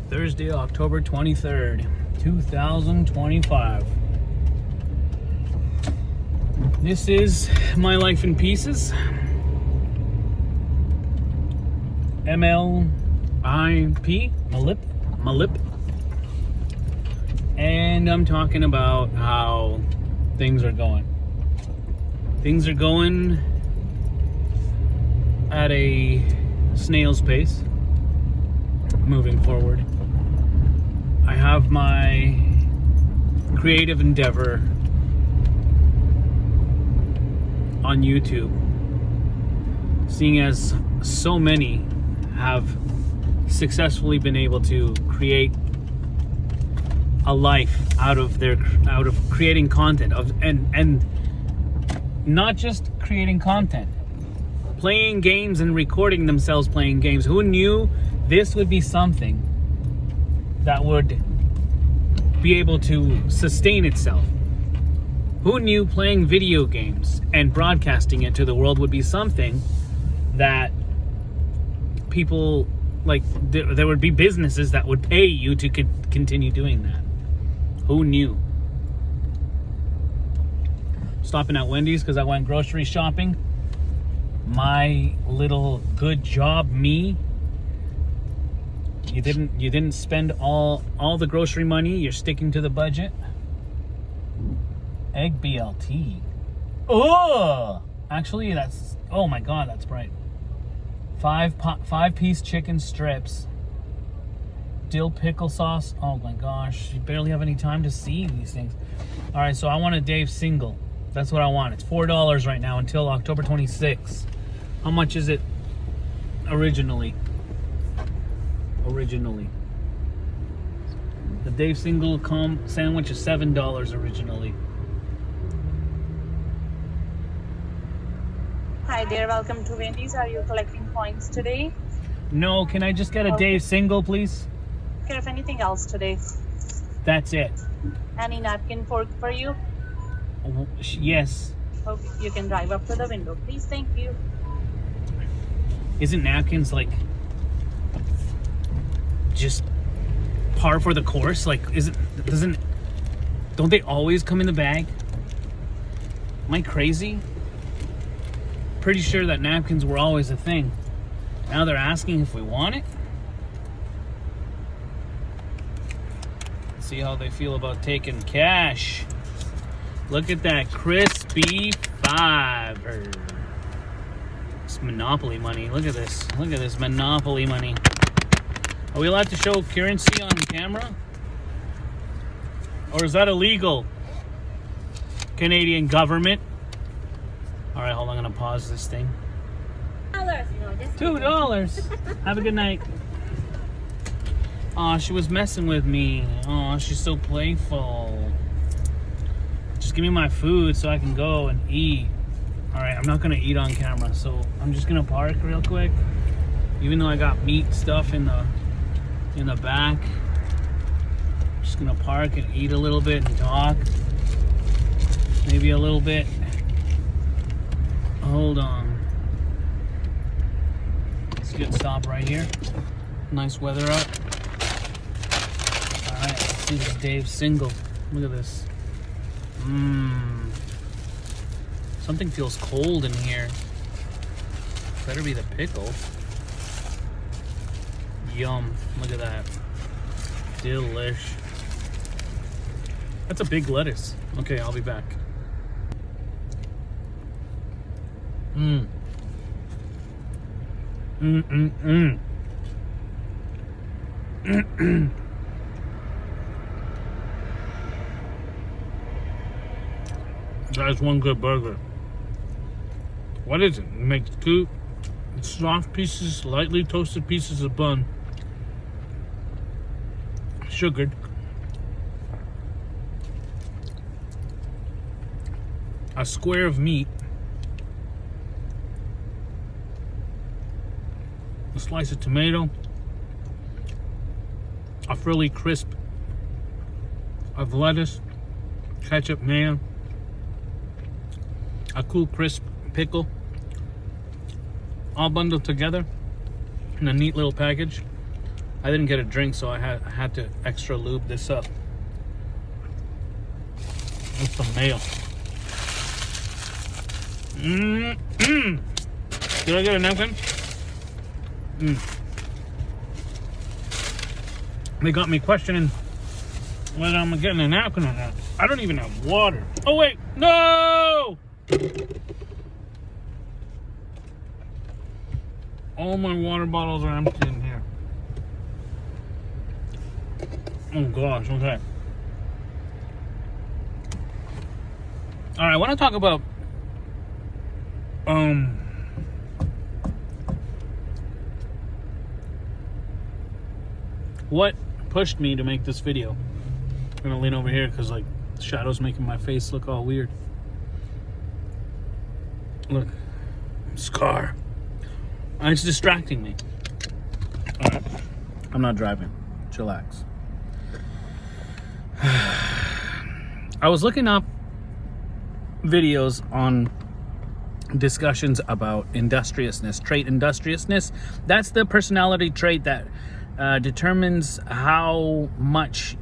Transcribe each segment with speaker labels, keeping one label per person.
Speaker 1: Thursday, October 23rd, 2025. This is My Life in Pieces. MLIP, Malip. And I'm talking about how things are going. Things are going at a snail's pace moving forward. I have my creative endeavor on YouTube, seeing as so many have successfully been able to create a life out of creating content and not just creating content, playing games and recording themselves playing games. Who knew this would be something that would be able to sustain itself? Who knew playing video games and broadcasting it to the world would be something that people, like, there would be businesses that would pay you to continue doing that? Who knew? Stopping at Wendy's because I went grocery shopping. My little good job, me. You didn't spend all the grocery money. You're sticking to the budget. Egg BLT. Oh, actually, that's, oh my god, that's bright. 5-piece chicken strips. Dill pickle sauce. Oh my gosh, you barely have any time to see these things. All right, so I want a Dave single. That's what I want. It's $4 right now until October 26th. How much is it originally? The Dave single sandwich is $7 originally.
Speaker 2: Hi there, welcome to Wendy's. Are you collecting points today?
Speaker 1: No, can I just get a Dave single, please?
Speaker 2: Care of anything else today?
Speaker 1: That's it.
Speaker 2: Any napkin fork for you?
Speaker 1: Yes.
Speaker 2: Okay, you can drive up to the window, please. Thank you.
Speaker 1: Isn't napkins like just par for the course? Like, don't they always come in the bag? Am I crazy? Pretty sure that napkins were always a thing. Now they're asking if we want it. See how they feel about taking cash. Look at that crispy fiver. It's Monopoly money. Look at this. Look at this Monopoly money. Are we allowed to show currency on camera? Or is that illegal? Canadian government. All right, hold on. I'm gonna pause this thing. $2. Have a good night. Aw, she was messing with me. Aw, she's so playful. Just give me my food so I can go and eat. All right, I'm not gonna eat on camera, so I'm just gonna park real quick. Even though I got meat stuff in the back, I'm just gonna park and eat a little bit and talk. Maybe a little bit. Hold on. Let's get stop right here. Nice weather out. All right, let's see this Dave single. Look at this. Something feels cold in here. Better be the pickle. Yum. Look at that. Delish. That's a big lettuce. Okay, I'll be back. That's one good burger. What is it? It makes two soft pieces, lightly toasted pieces of bun, sugared, a square of meat, a slice of tomato, a frilly crisp of lettuce, ketchup, mayo, a cool crisp pickle, all bundled together in a neat little package. I didn't get a drink, so I had to extra lube this up. That's some mayo. Did I get a napkin? They got me questioning whether I'm getting a napkin or not. I don't even have water. Oh wait, no! All my water bottles are empty in here. Oh gosh, okay. All right, I want to talk about what pushed me to make this video. I'm gonna lean over here because like the shadow's making my face look all weird. Look, scar. It's distracting me. All right, I'm not driving. Chillax. I was looking up videos on discussions about industriousness, trait industriousness. That's the personality trait that determines how much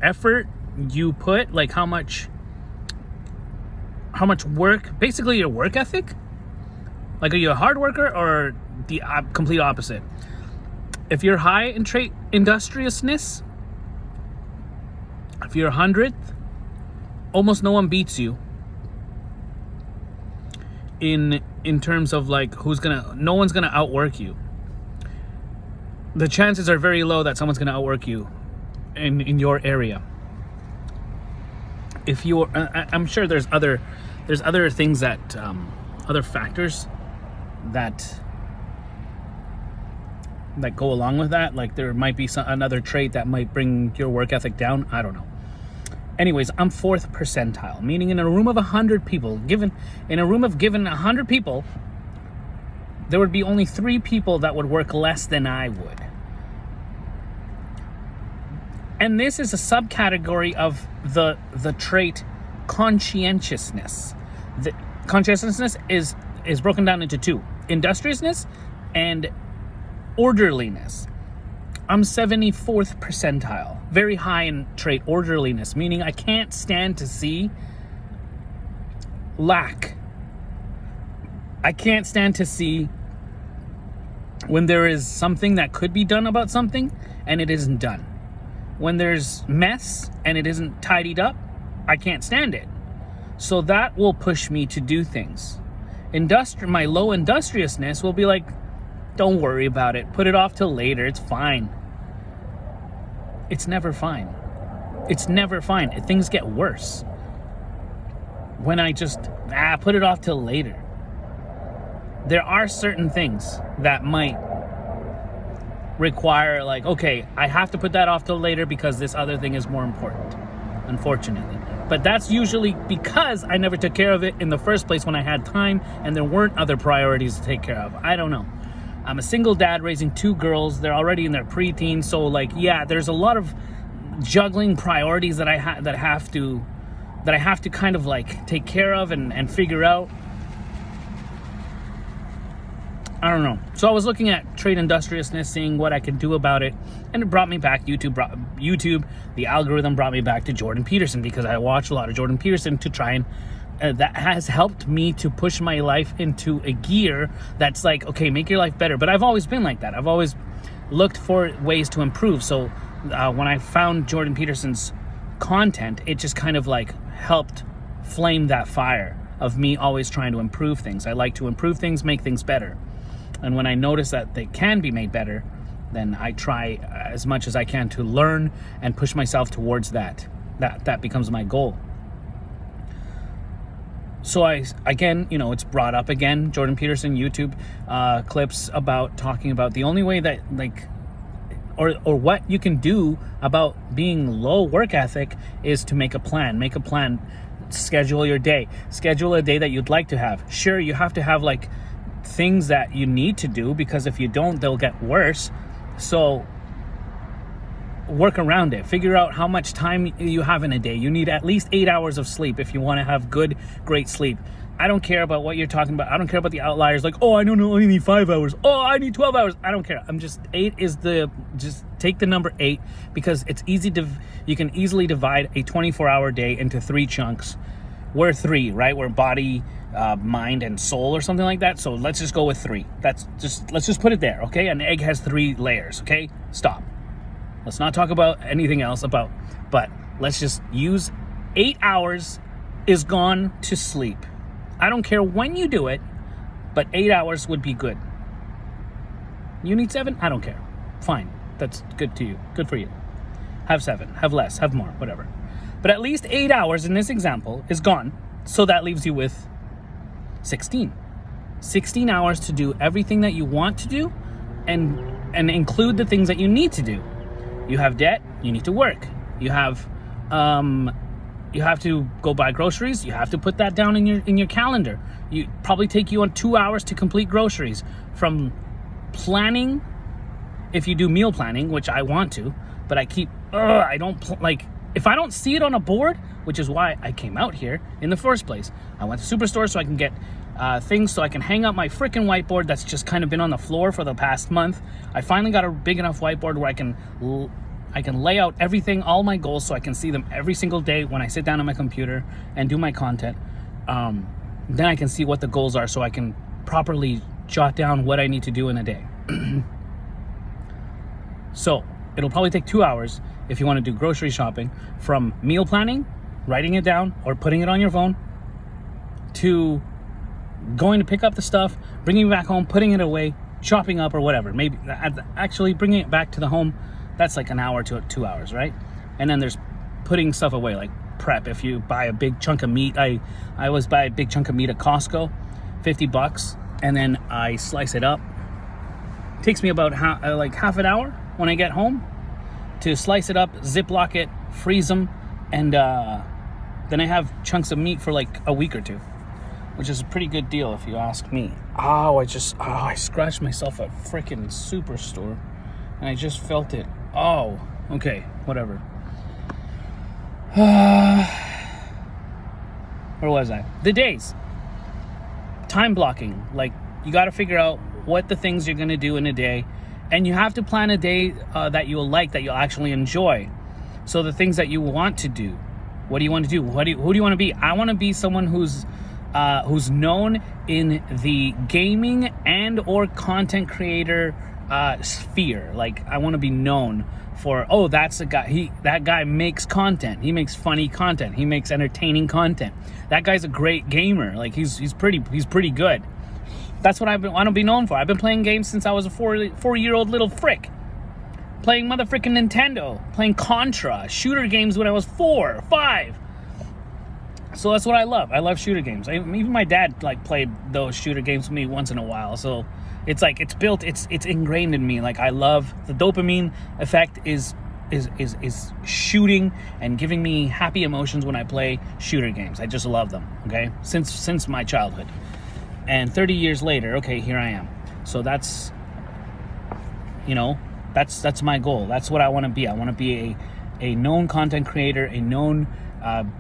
Speaker 1: effort you put, like how much work, basically your work ethic. Like, are you a hard worker or the complete opposite? If you're high in trait industriousness, if you're 100th, almost no one beats you in terms of like no one's gonna outwork you. The chances are very low that someone's gonna outwork you in your area. If you're, I'm sure there's other things that other factors that go along with that. Like there might be another trait that might bring your work ethic down. I don't know. Anyways, I'm 4th percentile, meaning in a room of 100 people, given 100 people, there would be only 3 people that would work less than I would. And this is a subcategory of the trait conscientiousness. The conscientiousness is broken down into 2: industriousness and orderliness. I'm 74th percentile, very high in trait orderliness, meaning I can't stand to see lack. I can't stand to see when there is something that could be done about something and it isn't done. When there's mess and it isn't tidied up, I can't stand it. So that will push me to do things. My low industriousness will be like, don't worry about it. Put it off till later. It's fine. It's never fine. It's never fine. Things get worse when I just put it off till later. There are certain things that might require like, okay, I have to put that off till later because this other thing is more important, unfortunately. But that's usually because I never took care of it in the first place when I had time and there weren't other priorities to take care of. I don't know. I'm a single dad raising 2 girls. They're already in their preteens. So like, yeah, there's a lot of juggling priorities that I have to kind of like take care of and figure out. I don't know. So I was looking at trait industriousness, seeing what I could do about it. And it brought me back, YouTube, the algorithm brought me back to Jordan Peterson because I watched a lot of Jordan Peterson to try and that has helped me to push my life into a gear that's like, okay, make your life better. But I've always been like that. I've always looked for ways to improve. So when I found Jordan Peterson's content, it just kind of like helped flame that fire of me always trying to improve things. I like to improve things, make things better. And when I notice that they can be made better, then I try as much as I can to learn and push myself towards that. That becomes my goal. So again, it's brought up again, Jordan Peterson YouTube clips about talking about the only way that or what you can do about being low work ethic is to make a plan, schedule your day, schedule a day that you'd like to have. Sure, you have to have like things that you need to do because if you don't, they'll get worse. So work around it. Figure out how much time you have in a day. You need at least 8 hours of sleep if you want to have great sleep. I don't care about what you're talking about. I don't care about the outliers. Like, oh, I don't know, I need 5 hours. Oh, I need 12 hours. I don't care. Just take the number 8, because it's easy to, you can easily divide a 24-hour day into 3 chunks. We're 3, right? We're body, mind, and soul, or something like that. So let's just go with 3. Let's just put it there, okay? An egg has 3 layers, okay? Stop. Let's not talk about anything else but let's just use 8 hours is gone to sleep. I don't care when you do it, but 8 hours would be good. You need 7? I don't care. Fine. That's good to you. Good for you. Have 7. Have less. Have more. Whatever. But at least 8 hours in this example is gone. So that leaves you with 16. 16 hours to do everything that you want to do and include the things that you need to do. You have debt. You need to work. You have to go buy groceries. You have to put that down in your calendar. You probably take you on 2 hours to complete groceries, from planning, if you do meal planning, which I want to, but I keep if I don't see it on a board, which is why I came out here in the first place. I went to Superstore so I can get things so I can hang up my freaking whiteboard that's just kind of been on the floor for the past month. I finally got a big enough whiteboard where I can lay out everything, all my goals, so I can see them every single day when I sit down on my computer and do my content. Then I can see what the goals are, so I can properly jot down what I need to do in a day. So it'll probably take 2 hours if you want to do grocery shopping, from meal planning, writing it down or putting it on your phone, to going to pick up the stuff, bringing it back home, putting it away, chopping up or whatever. Maybe actually bringing it back to the home, that's like an hour to 2 hours, right? And then there's putting stuff away, like prep. If you buy a big chunk of meat, I always buy a big chunk of meat at Costco, $50, and then I slice it up. It takes me about half an hour when I get home to slice it up, Ziploc it, freeze them, and then I have chunks of meat for like a week or two, which is a pretty good deal if you ask me. I scratched myself at freaking Superstore, and I just felt it. Oh, okay, whatever. Where was I? The days. Time blocking. Like, you got to figure out what the things you're going to do in a day, and you have to plan a day that you'll like, that you'll actually enjoy. So the things that you want to do, what do you want to do? Who do you want to be? I want to be someone who's known in the gaming and or content creator sphere. Like, I want to be known for, oh, that's a guy. That guy makes content. He makes funny content. He makes entertaining content. That guy's a great gamer. Like, he's pretty good. That's what I want to be known for. I've been playing games since I was a 4-year-old little frick. Playing motherfucking Nintendo, playing Contra, shooter games when I was 4 or 5. So that's what I love. I love shooter games. Even my dad played those shooter games with me once in a while. So it's like it's ingrained in me. Like, I love the dopamine effect is shooting and giving me happy emotions when I play shooter games. I just love them. Okay, since my childhood. And 30 years later, okay, here I am. So that's my goal. That's what I want to be. I want to be a known content creator, a known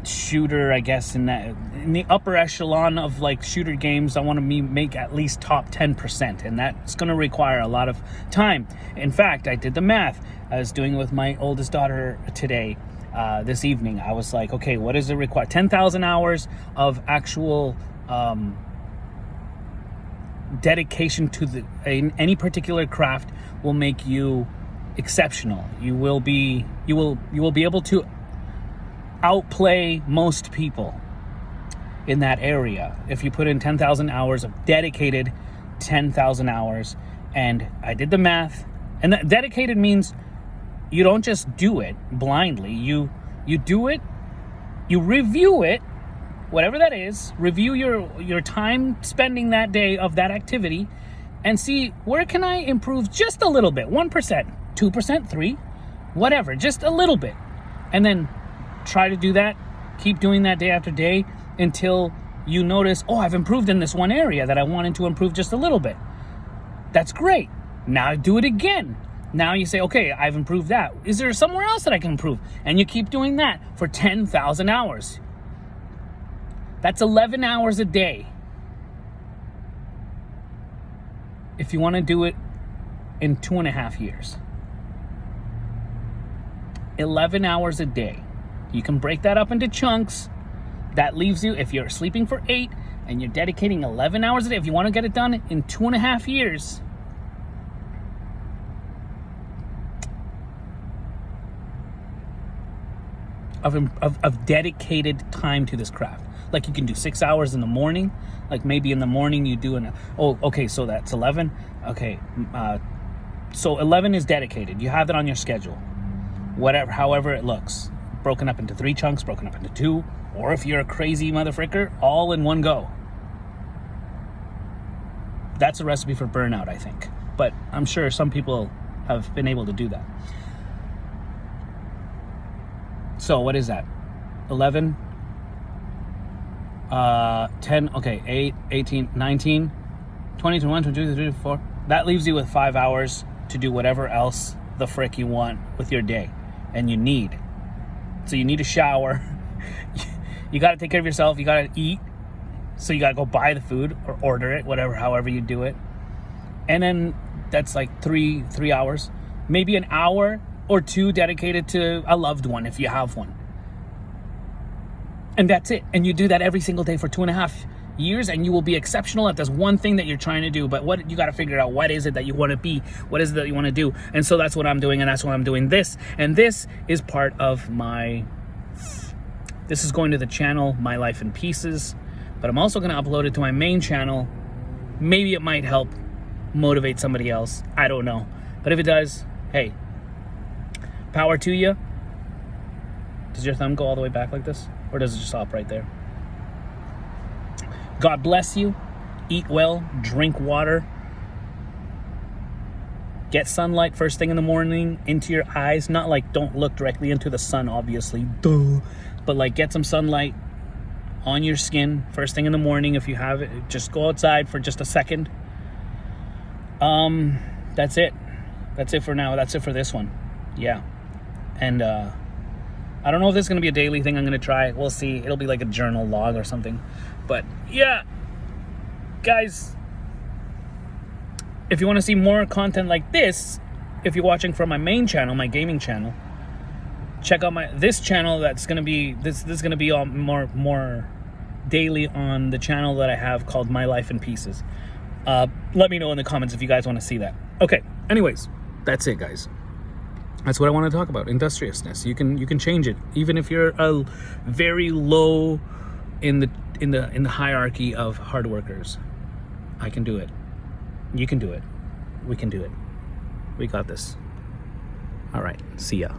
Speaker 1: shooter, I guess, in the upper echelon of like shooter games. I want to make at least top 10%, and that's going to require a lot of time. In fact, I did the math. I was doing it with my oldest daughter today, this evening. I was like, okay, what does it require? 10,000 hours of actual dedication to any particular craft will make you exceptional. You will be able to outplay most people in that area if you put in 10,000 hours of dedicated 10,000 hours. And I did the math, and that dedicated means you don't just do it blindly. You do it, you review it, whatever that is, review your time spending that day of that activity and see, where can I improve just a little bit, 1%, 2%, 3%, whatever, just a little bit. And then try to do that, keep doing that day after day until you notice, oh, I've improved in this one area that I wanted to improve just a little bit. That's great. Now do it again. Now you say, okay, I've improved that. Is there somewhere else that I can improve? And you keep doing that for 10,000 hours. That's 11 hours a day. If you want to do it in 2.5 years. 11 hours a day. You can break that up into chunks. That leaves you, if you're sleeping for 8 and you're dedicating 11 hours a day, if you want to get it done in 2.5 years, of dedicated time to this craft. Like you can do 6 hours in the morning. Like maybe in the morning you do so that's 11. Okay, so 11 is dedicated. You have it on your schedule. However it looks. Broken up into 3 chunks, broken up into 2, or if you're a crazy motherfricker, all in one go. That's a recipe for burnout, I think. But I'm sure some people have been able to do that. So what is that? 11, 10, okay, 8, 18, 19, 20, 21, 22, 23, 24. That leaves you with 5 hours to do whatever else the frick you want with your day. And you need. So you need a shower. You got to take care of yourself. You got to eat. So you got to go buy the food or order it, however you do it. And then that's like three hours. Maybe an hour or 2 dedicated to a loved one if you have one. And that's it. And you do that every single day for 2.5 years, and you will be exceptional at this one thing that you're trying to do. But what you got to figure out, what is it that you want to be? What is it that you want to do? And so that's what I'm doing, and that's why I'm doing this. And this is part of this is going to the channel, My Life in Pieces. But I'm also going to upload it to my main channel. Maybe it might help motivate somebody else. I don't know. But if it does, hey, power to you. Does your thumb go all the way back like this? Or does it just stop right there? God bless you. Eat well. Drink water. Get sunlight first thing in the morning into your eyes. Not like don't look directly into the sun, obviously. Duh. But like get some sunlight on your skin first thing in the morning. If you have it, just go outside for just a second. That's it. That's it for now. That's it for this one. Yeah. And I don't know if this is going to be a daily thing. I'm going to try it. We'll see. It'll be like a journal log or something. But yeah, guys, if you want to see more content like this, if you're watching from my main channel, my gaming channel, check out this channel. That's going to be, this is going to be all more daily on the channel that I have called My Life in Pieces. Let me know in the comments if you guys want to see that. Okay. Anyways, that's it, guys. That's what I want to talk about. Industriousness. You can change it, even if you're a very low in the hierarchy of hard workers. I can do it. You can do it. We can do it. We got this. All right. See ya.